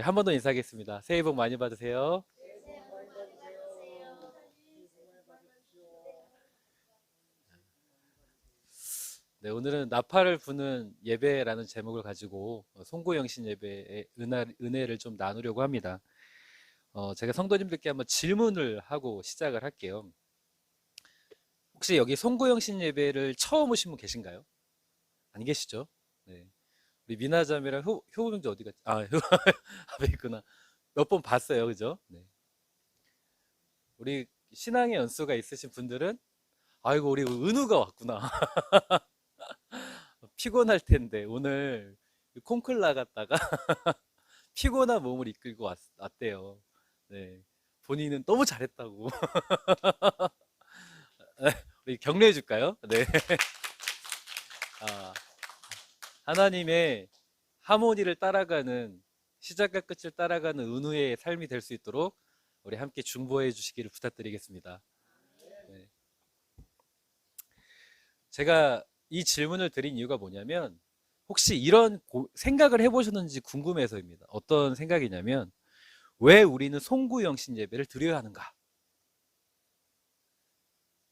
한 번 더 인사하겠습니다. 새해 복 많이 받으세요. 네, 오늘은 나팔을 부는 예배라는 제목을 가지고 송구영신 예배의 은혜를 좀 나누려고 합니다. 제가 성도님들께 한번 질문을 하고 시작을 할게요. 혹시 여기 송구영신 예배를 처음 오신 분 계신가요? 안 계시죠? 네. 우리 미나자매랑 효부명주 어디 갔지? 앞에 있구나. 몇 번 봤어요, 그죠? 네. 우리 신앙의 연수가 있으신 분들은 아이고 우리 은우가 왔구나. 피곤할 텐데 오늘 콩클 나갔다가 피곤한 몸을 이끌고 왔대요. 네. 본인은 너무 잘했다고. 우리 격려해 줄까요? 네. 아, 하나님의 하모니를 따라가는 시작과 끝을 따라가는 은우의 삶이 될 수 있도록 우리 함께 중보해 주시기를 부탁드리겠습니다. 네. 제가 이 질문을 드린 이유가 뭐냐면 혹시 이런 생각을 해보셨는지 궁금해서입니다. 어떤 생각이냐면 왜 우리는 송구영신 예배를 드려야 하는가?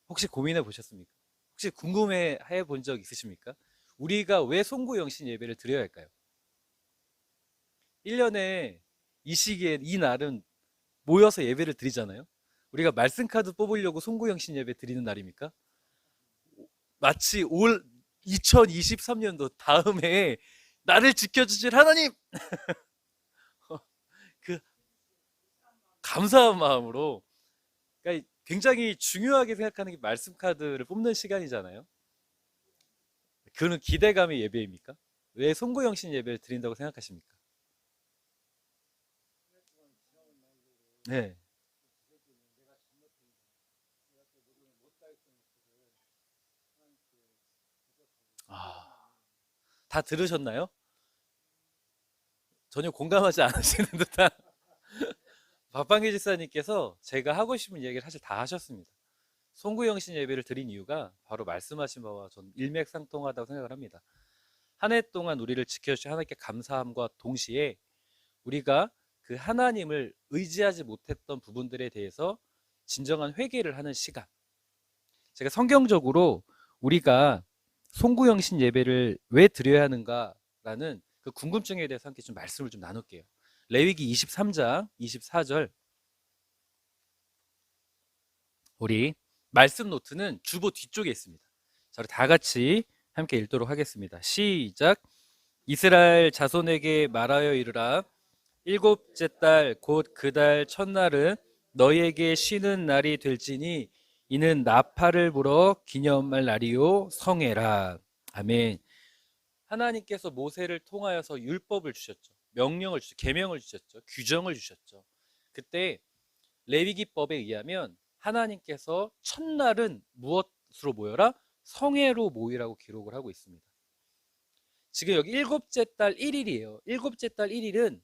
혹시 고민해 보셨습니까? 혹시 궁금해 본 적 있으십니까? 우리가 왜 송구영신 예배를 드려야 할까요? 1년에 이 시기에 이 날은 모여서 예배를 드리잖아요. 우리가 말씀 카드 뽑으려고 송구영신 예배 드리는 날입니까? 마치 올 2023년도 다음에 나를 지켜주실 하나님 그 감사한 마음으로 그러니까 굉장히 중요하게 생각하는 게 말씀 카드를 뽑는 시간이잖아요. 그는 기대감의 예배입니까? 왜 송구영신 예배를 드린다고 생각하십니까? 네. 아, 다 들으셨나요? 전혀 공감하지 않으시는 듯한 박방기 집사님께서 제가 하고 싶은 이야기를 사실 다 하셨습니다. 송구영신 예배를 드린 이유가 바로 말씀하신 바와 전 일맥상통하다고 생각을 합니다. 한 해 동안 우리를 지켜주신 하나님께 감사함과 동시에 우리가 그 하나님을 의지하지 못했던 부분들에 대해서 진정한 회개를 하는 시간. 제가 성경적으로 우리가 송구영신 예배를 왜 드려야 하는가라는 그 궁금증에 대해서 함께 좀 말씀을 좀 나눌게요. 레위기 23장 24절 우리 말씀 노트는 주보 뒤쪽에 있습니다. 자, 우리 다 같이 함께 읽도록 하겠습니다. 시작. 이스라엘 자손에게 말하여 이르라. 일곱째 달 곧 그 달 첫날은 너희에게 쉬는 날이 될지니 이는 나팔을 불어 기념할 날이요 성회라. 아멘. 하나님께서 모세를 통하여서 율법을 주셨죠. 명령을 주셨죠. 계명을 주셨죠. 규정을 주셨죠. 그때 레위기법에 의하면 하나님께서 첫날은 무엇으로 모여라? 성회로 모이라고 기록을 하고 있습니다. 지금 여기 일곱째 달 1일이에요. 일곱째 달 1일은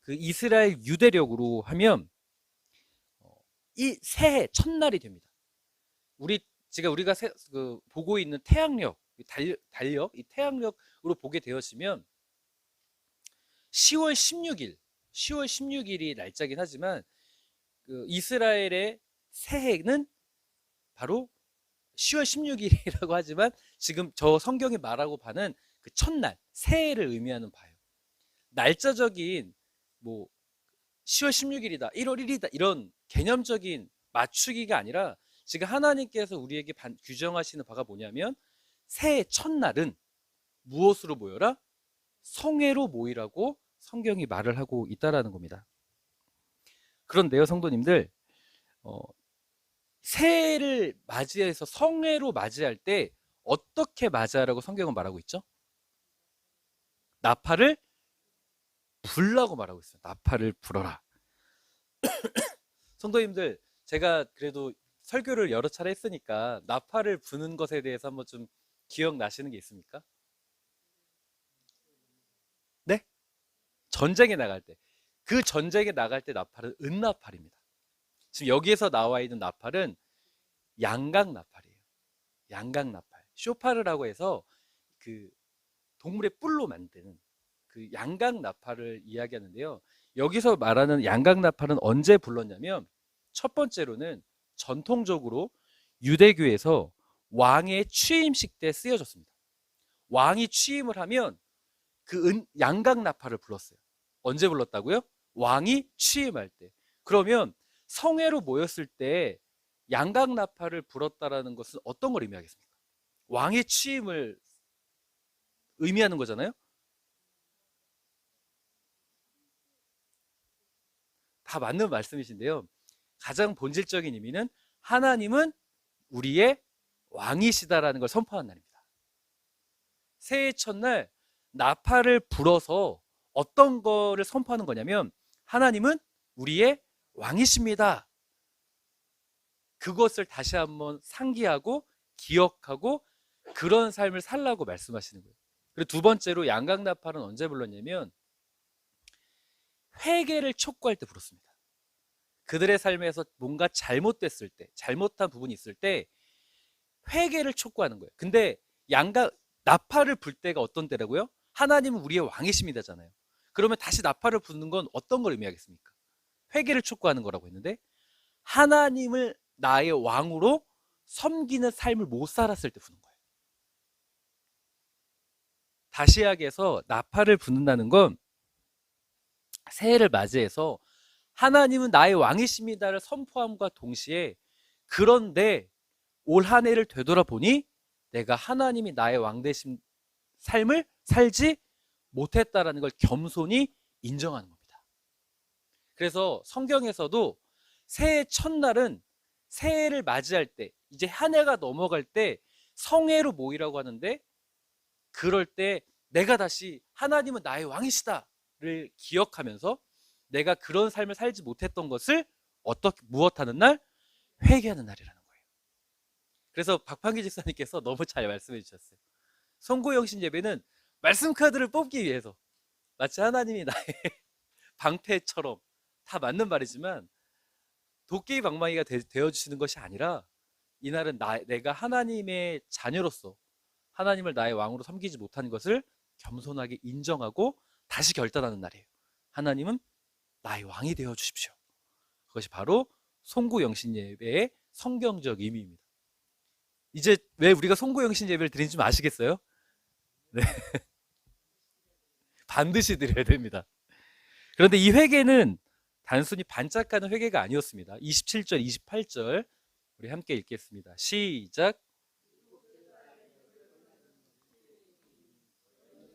그 이스라엘 유대력으로 하면 이 새해 첫날이 됩니다. 지금 우리가 보고 있는 태양력, 달력, 이 태양력으로 보게 되었으면 10월 16일, 10월 16일이 날짜긴 하지만 그 이스라엘의 새해는 바로 10월 16일이라고 하지만 지금 저 성경이 말하고 파는 그 첫날, 새해를 의미하는 바예요. 날짜적인 뭐 10월 16일이다, 1월 1일이다 이런 개념적인 맞추기가 아니라 지금 하나님께서 우리에게 규정하시는 바가 뭐냐면 새해 첫날은 무엇으로 모여라? 성회로 모이라고 성경이 말을 하고 있다라는 겁니다. 그런데요, 성도님들, 어, 새해를 맞이해서 성회로 맞이할 때 어떻게 맞이하라고 성경은 말하고 있죠? 나팔을 불라고 말하고 있어요. 나팔을 불어라. 성도님들, 제가 그래도 설교를 여러 차례 했으니까 나팔을 부는 것에 대해서 한번 좀 기억나시는 게 있습니까? 네? 전쟁에 나갈 때. 그 전쟁에 나갈 때 나팔은 은나팔입니다. 지금 여기에서 나와 있는 나팔은 양각 나팔이에요. 양각 나팔. 쇼파르라고 해서 그 동물의 뿔로 만드는 그 양각 나팔을 이야기하는데요. 여기서 말하는 양각나팔은 언제 불렀냐면 첫 번째로는 전통적으로 유대교에서 왕의 취임식 때 쓰여졌습니다. 왕이 취임을 하면 그 양각나팔을 불렀어요. 언제 불렀다고요? 왕이 취임할 때. 그러면 성회로 모였을 때 양각나팔을 불었다라는 것은 어떤 걸 의미하겠습니까? 왕의 취임을 의미하는 거잖아요. 다 맞는 말씀이신데요. 가장 본질적인 의미는 하나님은 우리의 왕이시다라는 걸 선포하는 날입니다. 새해 첫날 나팔을 불어서 어떤 거를 선포하는 거냐면 하나님은 우리의 왕이십니다. 그것을 다시 한번 상기하고 기억하고 그런 삶을 살라고 말씀하시는 거예요. 그리고 두 번째로 양각나팔은 언제 불렀냐면 회개를 촉구할 때 불었습니다. 그들의 삶에서 뭔가 잘못됐을 때, 잘못한 부분이 있을 때 회개를 촉구하는 거예요. 근데 나팔을 불 때가 어떤 때라고요? 하나님은 우리의 왕이십니다잖아요. 그러면 다시 나팔을 부는 건 어떤 걸 의미하겠습니까? 회개를 촉구하는 거라고 했는데 하나님을 나의 왕으로 섬기는 삶을 못 살았을 때 부는 거예요. 다시약에서 나팔을 부는다는 건 새해를 맞이해서 하나님은 나의 왕이십니다를 선포함과 동시에 그런데 올 한 해를 되돌아보니 내가 하나님이 나의 왕 되신 삶을 살지 못했다라는 걸 겸손히 인정하는 겁니다. 그래서 성경에서도 새해 첫날은 새해를 맞이할 때 이제 한 해가 넘어갈 때 성회로 모이라고 하는데 그럴 때 내가 다시 하나님은 나의 왕이시다를 기억하면서 내가 그런 삶을 살지 못했던 것을 무엇하는 날? 회개하는 날이라는 거예요. 그래서 박판기 집사님께서 너무 잘 말씀해 주셨어요. 송구영신 예배는 말씀 카드를 뽑기 위해서 마치 하나님이 나의 방패처럼 다 맞는 말이지만 도끼 방망이가 되어주시는 것이 아니라 이날은 내가 하나님의 자녀로서 하나님을 나의 왕으로 섬기지 못한 것을 겸손하게 인정하고 다시 결단하는 날이에요. 하나님은 나의 왕이 되어 주십시오. 그것이 바로 송구영신 예배의 성경적 의미입니다. 이제 왜 우리가 송구영신 예배를 드리는지 좀 아시겠어요? 네. 반드시 드려야 됩니다. 그런데 이 회개는 단순히 반짝하는 회개가 아니었습니다. 27절, 28절 우리 함께 읽겠습니다. 시작.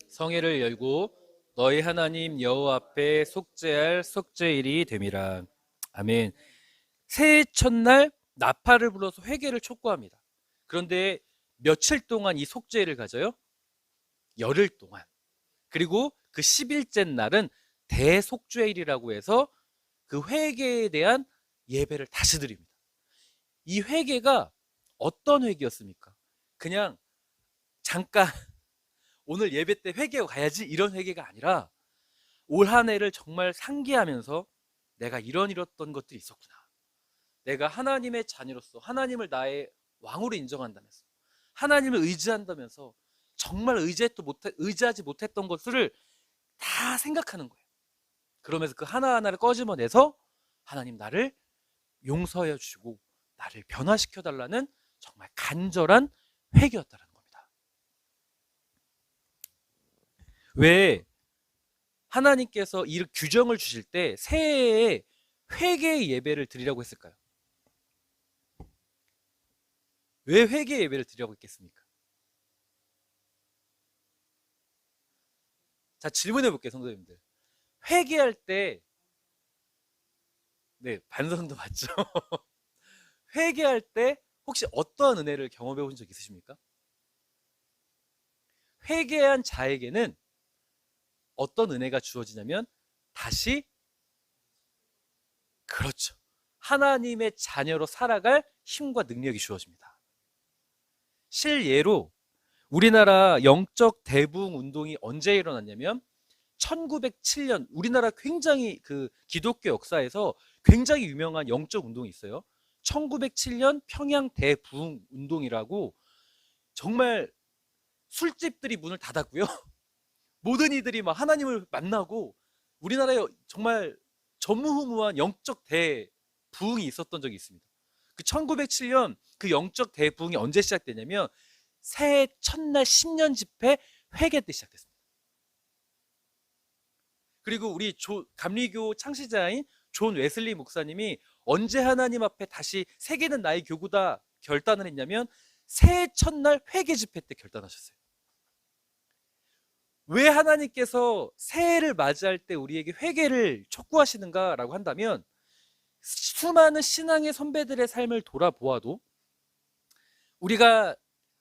성회를 열고 너희 하나님 여호와 앞에 속죄할 속죄일이 됨이라. 아멘. 새해 첫날 나팔을 불어서 회개를 촉구합니다. 그런데 며칠 동안 이 속죄일을 가져요? 열흘 동안. 그리고 그 10일째 날은 대속죄일이라고 해서 그 회개에 대한 예배를 다시 드립니다. 이 회개가 어떤 회개였습니까? 그냥 잠깐 오늘 예배 때 회개하고 가야지 이런 회개가 아니라 올 한 해를 정말 상기하면서 내가 이런 것들이 있었구나. 내가 하나님의 자녀로서 하나님을 나의 왕으로 인정한다면서 하나님을 의지한다면서 정말 의지하지 못했던 것을 다 생각하는 거예요. 그러면서 그 하나하나를 꺼집어내서 하나님 나를 용서해 주시고 나를 변화시켜 달라는 정말 간절한 회개였다는 겁니다. 왜 하나님께서 이 규정을 주실 때 새해에 회개의 예배를 드리라고 했을까요? 왜 회개의 예배를 드리라고 했겠습니까? 자, 질문해 볼게요, 성도님들. 회개할 때, 네, 반성도 맞죠? 회개할 때 혹시 어떠한 은혜를 경험해 본 적 있으십니까? 회개한 자에게는 어떤 은혜가 주어지냐면 다시 그렇죠. 하나님의 자녀로 살아갈 힘과 능력이 주어집니다. 실예로 우리나라 영적 대부흥 운동이 언제 일어났냐면 1907년 우리나라 굉장히 그 기독교 역사에서 굉장히 유명한 영적 운동이 있어요. 1907년 평양 대부흥 운동이라고 정말 술집들이 문을 닫았고요. 모든 이들이 막 하나님을 만나고 우리나라에 정말 전무후무한 영적 대부흥이 있었던 적이 있습니다. 그 1907년 그 영적 대부흥이 언제 시작되냐면 새해 첫날 신년 집회 회개 때 시작됐습니다. 그리고 우리 감리교 창시자인 존 웨슬리 목사님이 언제 하나님 앞에 다시 세계는 나의 교구다 결단을 했냐면 새해 첫날 회개 집회 때 결단하셨어요. 왜 하나님께서 새해를 맞이할 때 우리에게 회개를 촉구하시는가라고 한다면 수많은 신앙의 선배들의 삶을 돌아보아도 우리가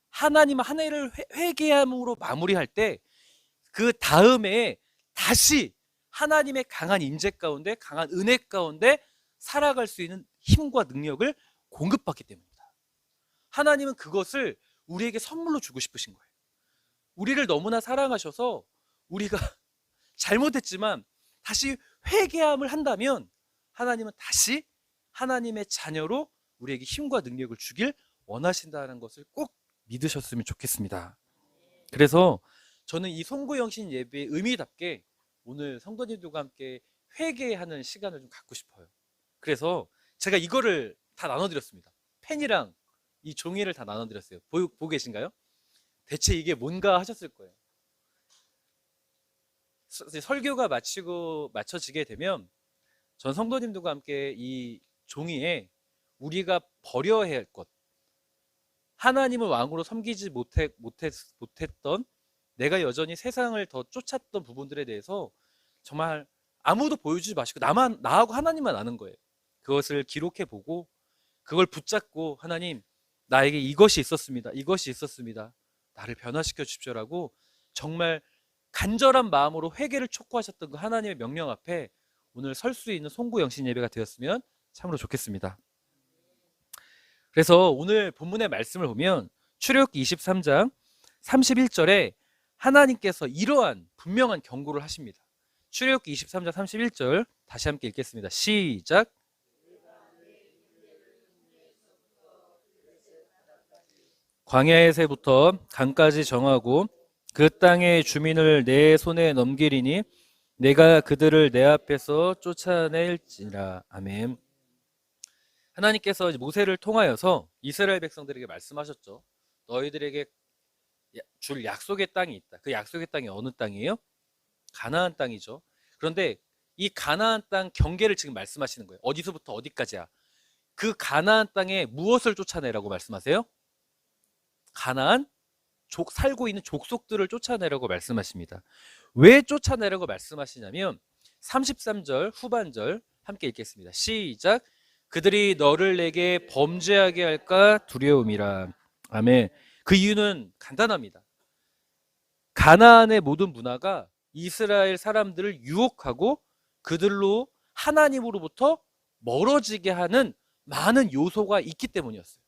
하나님 한 해를 회개함으로 마무리할 때 그 다음에 다시 하나님의 강한 임재 가운데 강한 은혜 가운데 살아갈 수 있는 힘과 능력을 공급받기 때문입니다. 하나님은 그것을 우리에게 선물로 주고 싶으신 거예요. 우리를 너무나 사랑하셔서 우리가 잘못했지만 다시 회개함을 한다면 하나님은 다시 하나님의 자녀로 우리에게 힘과 능력을 주길 원하신다는 것을 꼭 믿으셨으면 좋겠습니다. 그래서 저는 이 송구영신 예배의 의미답게 오늘 성도님들과 함께 회개하는 시간을 좀 갖고 싶어요. 그래서 제가 이거를 다 나눠드렸습니다. 펜이랑 이 종이를 다 나눠드렸어요. 보고 계신가요? 대체 이게 뭔가 하셨을 거예요. 설교가 마쳐지게 되면 전 성도님들과 함께 이 종이에 우리가 버려야 할 것, 하나님을 왕으로 섬기지 못했던 내가 여전히 세상을 더 쫓았던 부분들에 대해서 정말 아무도 보여주지 마시고 나하고 하나님만 아는 거예요. 그것을 기록해 보고 그걸 붙잡고 하나님 나에게 이것이 있었습니다. 이것이 있었습니다. 나를 변화시켜 주십시오라고 정말 간절한 마음으로 회개를 촉구하셨던 그 하나님의 명령 앞에 오늘 설 수 있는 송구영신 예배가 되었으면 참으로 좋겠습니다. 그래서 오늘 본문의 말씀을 보면 출애굽기 23장 31절에 하나님께서 이러한 분명한 경고를 하십니다. 출애굽기 23장 31절 다시 함께 읽겠습니다. 시작. 광야에서부터 강까지 정하고 그 땅의 주민을 내 손에 넘기리니 내가 그들을 내 앞에서 쫓아낼지라. 아멘. 하나님께서 모세를 통하여서 이스라엘 백성들에게 말씀하셨죠. 너희들에게 줄 약속의 땅이 있다. 그 약속의 땅이 어느 땅이에요? 가나안 땅이죠. 그런데 이 가나안 땅 경계를 지금 말씀하시는 거예요. 어디서부터 어디까지야? 그 가나안 땅에 무엇을 쫓아내라고 말씀하세요? 가나안 살고 있는 족속들을 쫓아내라고 말씀하십니다. 왜 쫓아내라고 말씀하시냐면 33절 후반절 함께 읽겠습니다. 시작. 그들이 너를 내게 범죄하게 할까 두려움이라. 아멘. 그 이유는 간단합니다. 가나안의 모든 문화가 이스라엘 사람들을 유혹하고 그들로 하나님으로부터 멀어지게 하는 많은 요소가 있기 때문이었어요.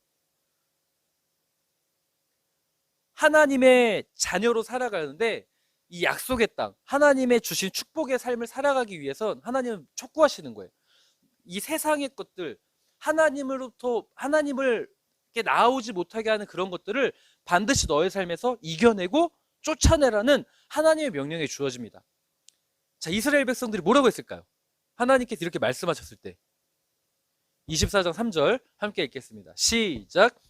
하나님의 자녀로 살아가는데 이 약속의 땅, 하나님의 주신 축복의 삶을 살아가기 위해선 하나님은 촉구하시는 거예요. 이 세상의 것들, 하나님으로부터 하나님을 나아오지 못하게 하는 그런 것들을 반드시 너의 삶에서 이겨내고 쫓아내라는 하나님의 명령이 주어집니다. 자, 이스라엘 백성들이 뭐라고 했을까요? 하나님께서 이렇게 말씀하셨을 때 24장 3절 함께 읽겠습니다. 시작.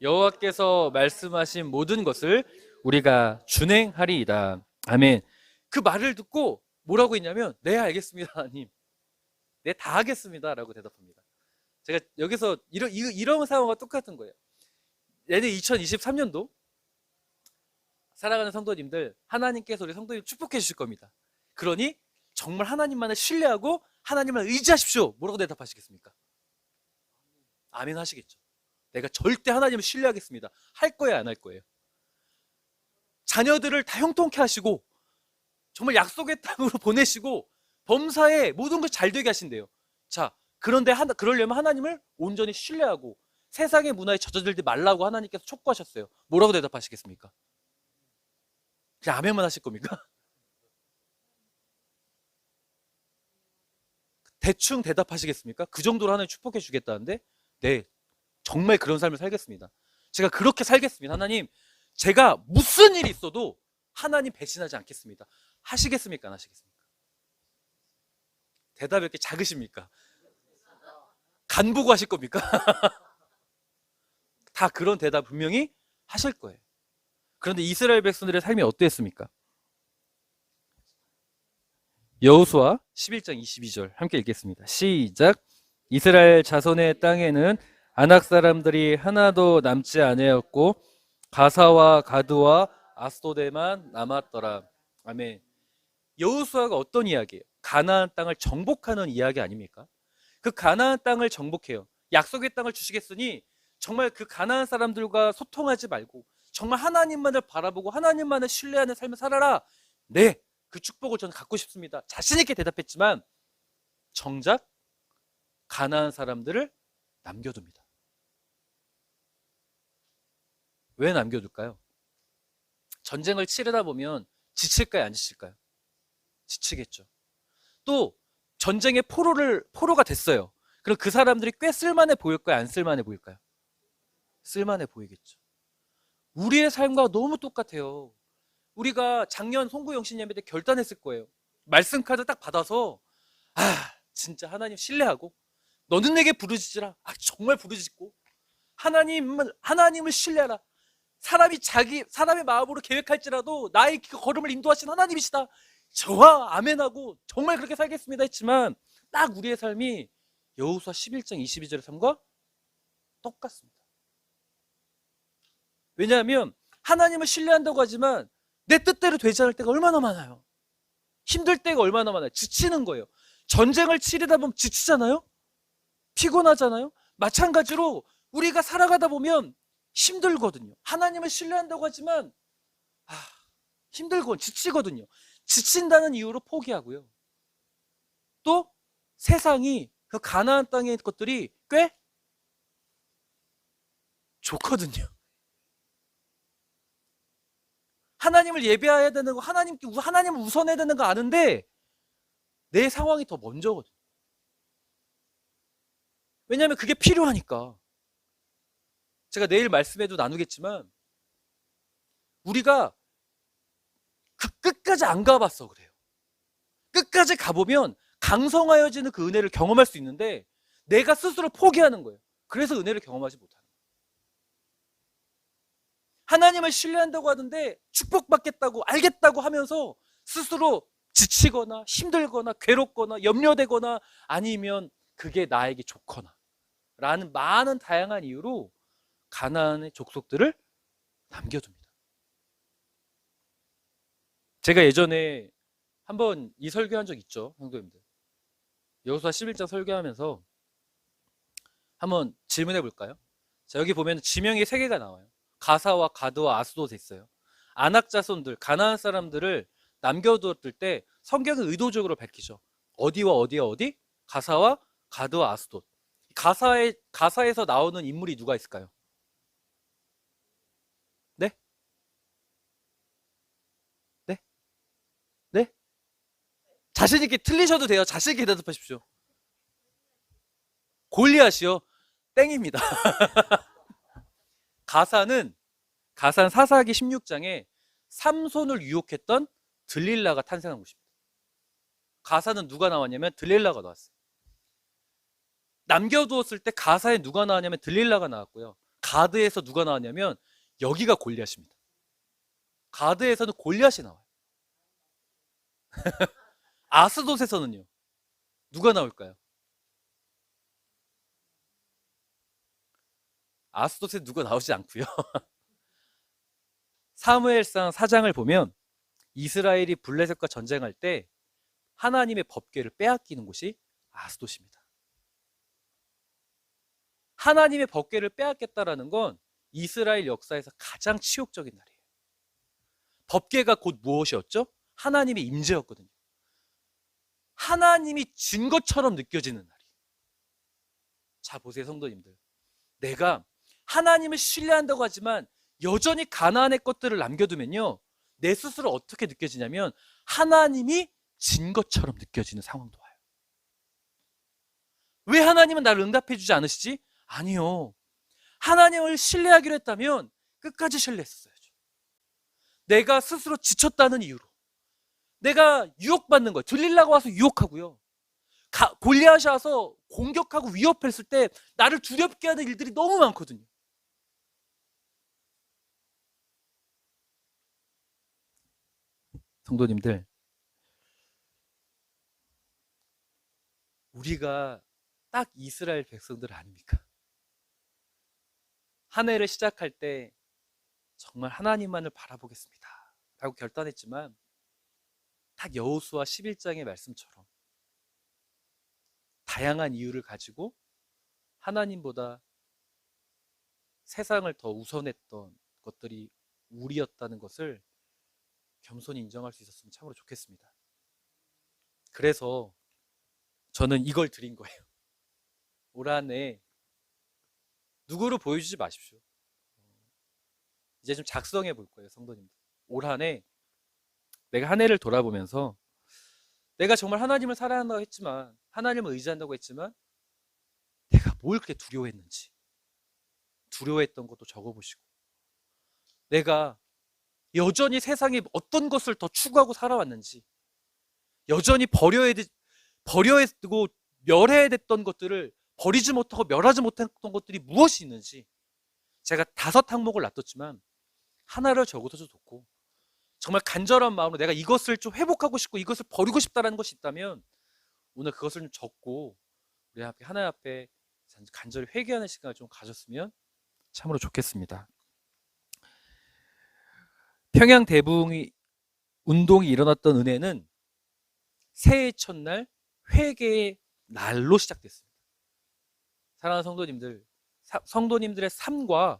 여호와께서 말씀하신 모든 것을 우리가 준행하리이다. 아멘. 그 말을 듣고 뭐라고 했냐면 네 알겠습니다 하나님. 네 다 하겠습니다 라고 대답합니다. 제가 여기서 이런 상황과 똑같은 거예요. 내년 2023년도 살아가는 성도님들 하나님께서 우리 성도님 축복해 주실 겁니다. 그러니 정말 하나님만을 신뢰하고 하나님만 의지하십시오. 뭐라고 대답하시겠습니까? 아멘 하시겠죠. 내가 절대 하나님을 신뢰하겠습니다. 할 거예요, 안 할 거예요? 자녀들을 다 형통케 하시고 정말 약속의 땅으로 보내시고 범사에 모든 것 잘 되게 하신대요. 자, 그런데 그러려면 하나님을 온전히 신뢰하고 세상의 문화에 젖어들지 말라고 하나님께서 촉구하셨어요. 뭐라고 대답하시겠습니까? 그냥 아멘만 하실 겁니까? 대충 대답하시겠습니까? 그 정도로 하나님 축복해 주겠다는데 네, 정말 그런 삶을 살겠습니다. 제가 그렇게 살겠습니다. 하나님, 제가 무슨 일이 있어도 하나님 배신하지 않겠습니다. 하시겠습니까? 안 하시겠습니까? 대답이 이렇게 작으십니까? 간 보고 하실 겁니까? 다 그런 대답 분명히 하실 거예요. 그런데 이스라엘 백성들의 삶이 어땠습니까? 여호수아 11장 22절 함께 읽겠습니다. 시작. 이스라엘 자손의 땅에는 아낙 사람들이 하나도 남지 아니하였고 가사와 가드와 아스도데만 남았더라. 아멘. 여호수아가 어떤 이야기예요? 가나안 땅을 정복하는 이야기 아닙니까? 그 가나안 땅을 정복해요. 약속의 땅을 주시겠으니 정말 그 가나안 사람들과 소통하지 말고 정말 하나님만을 바라보고 하나님만을 신뢰하는 삶을 살아라. 네, 그 축복을 저는 갖고 싶습니다. 자신 있게 대답했지만 정작 가나안 사람들을 남겨둡니다. 왜 남겨둘까요? 전쟁을 치르다 보면 지칠까요, 안 지칠까요? 지치겠죠. 또 전쟁의 포로가 됐어요. 그럼 그 사람들이 꽤 쓸만해 보일까요, 안 쓸만해 보일까요? 쓸만해 보이겠죠. 우리의 삶과 너무 똑같아요. 우리가 작년 송구영신 예배 때 결단했을 거예요. 말씀 카드 딱 받아서 진짜 하나님 신뢰하고 너는 내게 부르짖으라. 정말 부르짖고 하나님을 신뢰하라. 사람의 마음으로 계획할지라도 나의 걸음을 인도하신 하나님이시다. 저와 아멘하고 정말 그렇게 살겠습니다 했지만 딱 우리의 삶이 여호수아 11장 22절의 삶과 똑같습니다. 왜냐하면 하나님을 신뢰한다고 하지만 내 뜻대로 되지 않을 때가 얼마나 많아요. 힘들 때가 얼마나 많아요. 지치는 거예요. 전쟁을 치르다 보면 지치잖아요. 피곤하잖아요. 마찬가지로 우리가 살아가다 보면 힘들거든요. 하나님을 신뢰한다고 하지만 힘들고 지치거든요. 지친다는 이유로 포기하고요. 또 세상이 그 가나안 땅의 것들이 꽤 좋거든요. 하나님을 예배해야 되는 거, 하나님을 우선해야 되는 거 아는데 내 상황이 더 먼저거든요. 왜냐하면 그게 필요하니까. 제가 내일 말씀에도 나누겠지만 우리가 그 끝까지 안 가봤어 그래요. 끝까지 가보면 강성하여지는 그 은혜를 경험할 수 있는데 내가 스스로 포기하는 거예요. 그래서 은혜를 경험하지 못하는 거예요. 하나님을 신뢰한다고 하는데 축복받겠다고 알겠다고 하면서 스스로 지치거나 힘들거나 괴롭거나 염려되거나 아니면 그게 나에게 좋거나 라는 많은 다양한 이유로 가나안의 족속들을 남겨둡니다. 제가 예전에 한번 이 설교한 적 있죠, 성도님들. 여호수아 11장 설교하면서 한번 질문해 볼까요? 자, 여기 보면 지명이 3개가 나와요. 가사와 가드와 아스돗에 있어요. 아낙 자손들, 가나안 사람들을 남겨두었을 때 성경은 의도적으로 밝히죠. 어디와 어디와 어디? 가사와 가드와 아스돗. 가사에서 나오는 인물이 누가 있을까요? 네? 네? 네? 자신 있게 틀리셔도 돼요. 자신 있게 대답하십시오. 골리앗이요? 땡입니다. 가사는 사사기 16장에 삼손을 유혹했던 들릴라가 탄생한 곳입니다. 가사는 누가 나왔냐면 들릴라가 나왔어요. 남겨두었을 때 가사에 누가 나왔냐면 들릴라가 나왔고요. 가드에서 누가 나왔냐면 여기가 골리앗입니다. 가드에서는 골리앗이 나와요. 아스돗에서는요. 누가 나올까요? 아스돗에 누가 나오지 않고요. 사무엘상 4장을 보면 이스라엘이 블레셋과 전쟁할 때 하나님의 법궤를 빼앗기는 곳이 아스돗입니다. 하나님의 법궤를 빼앗겠다라는 건 이스라엘 역사에서 가장 치욕적인 날이에요. 법궤가 곧 무엇이었죠? 하나님의 임재였거든요. 하나님이 진 것처럼 느껴지는 날이에요. 자, 보세요, 성도님들. 내가 하나님을 신뢰한다고 하지만 여전히 가나안의 것들을 남겨두면요, 내 스스로 어떻게 느껴지냐면 하나님이 진 것처럼 느껴지는 상황도 와요. 왜 하나님은 나를 응답해 주지 않으시지? 아니요. 하나님을 신뢰하기로 했다면 끝까지 신뢰했어야죠. 내가 스스로 지쳤다는 이유로 내가 유혹받는 거예요. 들릴라가 와서 유혹하고요. 골리앗이 와서 공격하고 위협했을 때 나를 두렵게 하는 일들이 너무 많거든요. 성도님들, 우리가 딱 이스라엘 백성들 아닙니까? 한 해를 시작할 때 정말 하나님만을 바라보겠습니다 라고 결단했지만, 딱 여호수아 11장의 말씀처럼 다양한 이유를 가지고 하나님보다 세상을 더 우선했던 것들이 우리였다는 것을 겸손히 인정할 수 있었으면 참으로 좋겠습니다. 그래서 저는 이걸 드린 거예요. 올 한 해 누구를 보여주지 마십시오. 이제 좀 작성해 볼 거예요, 성도님들. 올 한 해 내가 한 해를 돌아보면서 내가 정말 하나님을 사랑한다고 했지만, 하나님을 의지한다고 했지만, 내가 뭘 그렇게 두려워했는지, 두려워했던 것도 적어보시고, 내가 여전히 세상에 어떤 것을 더 추구하고 살아왔는지, 여전히 버려야 되고 멸해야 됐던 것들을 버리지 못하고 멸하지 못했던 것들이 무엇이 있는지, 제가 5항목을 놔뒀지만 하나를 적어도 좋고, 정말 간절한 마음으로 내가 이것을 좀 회복하고 싶고 이것을 버리고 싶다는 것이 있다면 오늘 그것을 좀 적고 우리 앞에 하나님 앞에 간절히 회개하는 시간을 좀 가졌으면 참으로 좋겠습니다. 평양 대붕이 운동이 일어났던 은혜는 새해 첫날 회개의 날로 시작됐습니다. 사랑하는 성도님들, 성도님들의 삶과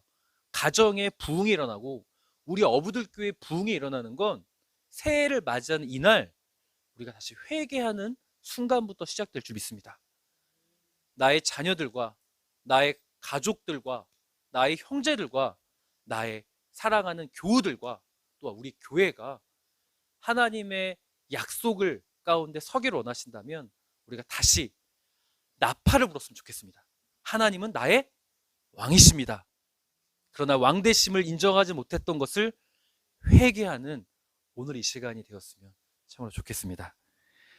가정의 부흥이 일어나고 우리 어부들 교회 부흥이 일어나는 건 새해를 맞이하는 이날 우리가 다시 회개하는 순간부터 시작될 줄 믿습니다. 나의 자녀들과 나의 가족들과 나의 형제들과 나의 사랑하는 교우들과 또 우리 교회가 하나님의 약속을 가운데 서기를 원하신다면 우리가 다시 나팔을 불었으면 좋겠습니다. 하나님은 나의 왕이십니다. 그러나 왕대심을 인정하지 못했던 것을 회개하는 오늘 이 시간이 되었으면 참으로 좋겠습니다.